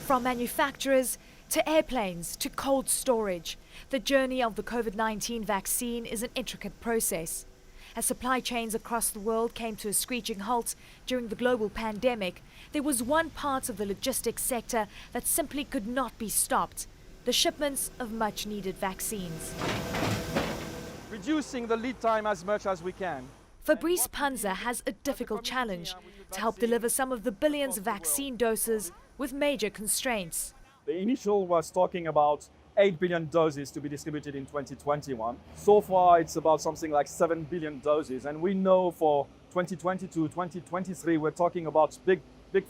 From manufacturers to airplanes to cold storage, the journey of the COVID-19 vaccine is an intricate process. As supply chains across the world came to a screeching halt during the global pandemic, there was one part of the logistics sector that simply could not be stopped: the shipments of much-needed vaccines. Reducing the lead time as much as we can. Fabrice Panza has a difficult challenge to help deliver some of the billions of vaccine doses with major constraints. The initial was talking about 8 billion doses to be distributed in 2021. So far, it's about something like 7 billion doses. And we know for 2022, 2023, we're talking about big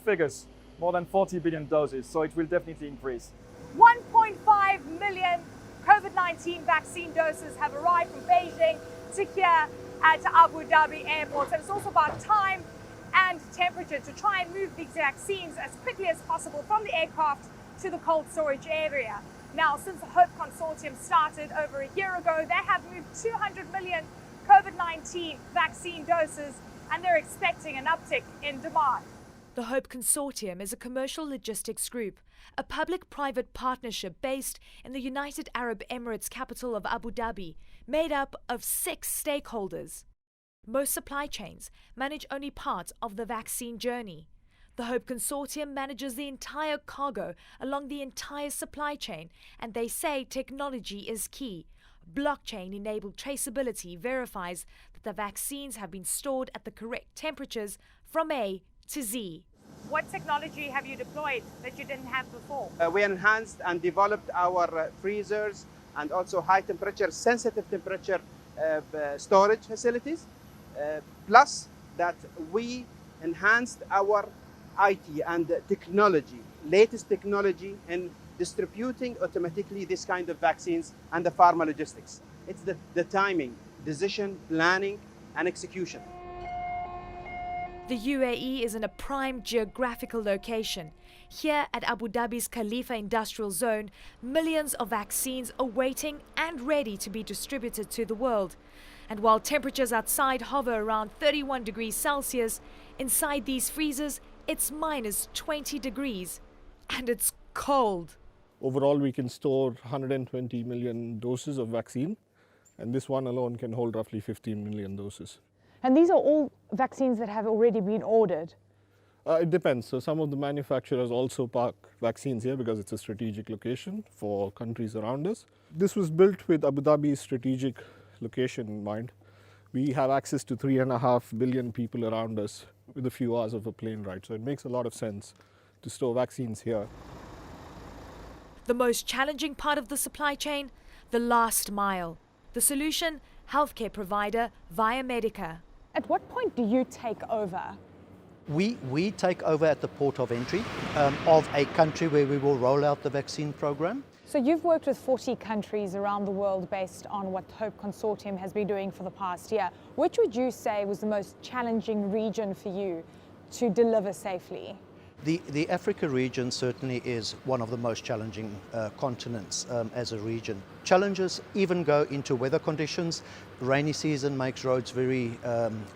figures, more than 40 billion doses. So it will definitely increase. 1.5 million COVID-19 vaccine doses have arrived from Beijing to here at Abu Dhabi airport. And it's also about time and temperature to try and move these vaccines as quickly as possible from the aircraft to the cold storage area. Now, since the HOPE consortium started over a year ago, they have moved 200 million COVID-19 vaccine doses, and they're expecting an uptick in demand. The HOPE consortium is a commercial logistics group, a public-private partnership based in the United Arab Emirates capital of Abu Dhabi, made up of 6 stakeholders. Most supply chains manage only part of the vaccine journey. The HOPE consortium manages the entire cargo along the entire supply chain, and they say technology is key. Blockchain-enabled traceability verifies that the vaccines have been stored at the correct temperatures from A to Z. What technology have you deployed that you didn't have before? We enhanced and developed our freezers and also high temperature, sensitive temperature storage facilities. Plus that we enhanced our IT and technology, latest technology in distributing automatically this kind of vaccines and the pharma logistics. It's the timing, decision, planning and execution. The UAE is in a prime geographical location. Here at Abu Dhabi's Khalifa Industrial Zone, millions of vaccines are waiting and ready to be distributed to the world. And while temperatures outside hover around 31 degrees Celsius, inside these freezers, it's minus 20 degrees. And it's cold. Overall, we can store 120 million doses of vaccine, and this one alone can hold roughly 15 million doses. And these are all vaccines that have already been ordered? It depends. So some of the manufacturers also park vaccines here because it's a strategic location for countries around us. This was built with Abu Dhabi's strategic location in mind. We have access to 3.5 billion people around us with a few hours of a plane ride. So it makes a lot of sense to store vaccines here. The most challenging part of the supply chain, the last mile. The solution, healthcare provider via Medica. At what point do you take over? We take over at the port of entry of a country where we will roll out the vaccine program. So you've worked with 40 countries around the world based on what the HOPE consortium has been doing for the past year. Which would you say was the most challenging region for you to deliver safely? The Africa region certainly is one of the most challenging continents as a region. Challenges even go into weather conditions. Rainy season makes roads very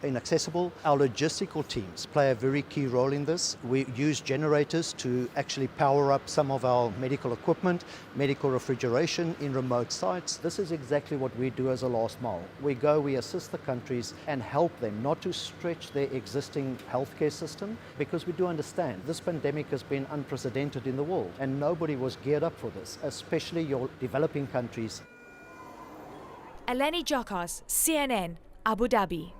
inaccessible. Our logistical teams play a very key role in this. We use generators to actually power up some of our medical equipment, medical refrigeration in remote sites. This is exactly what we do as a last mile. We go, we assist the countries and help them not to stretch their existing healthcare system, because we do understand this pandemic has been unprecedented in the world and nobody was geared up for this, especially your developing countries. Eleni Jokas, CNN, Abu Dhabi.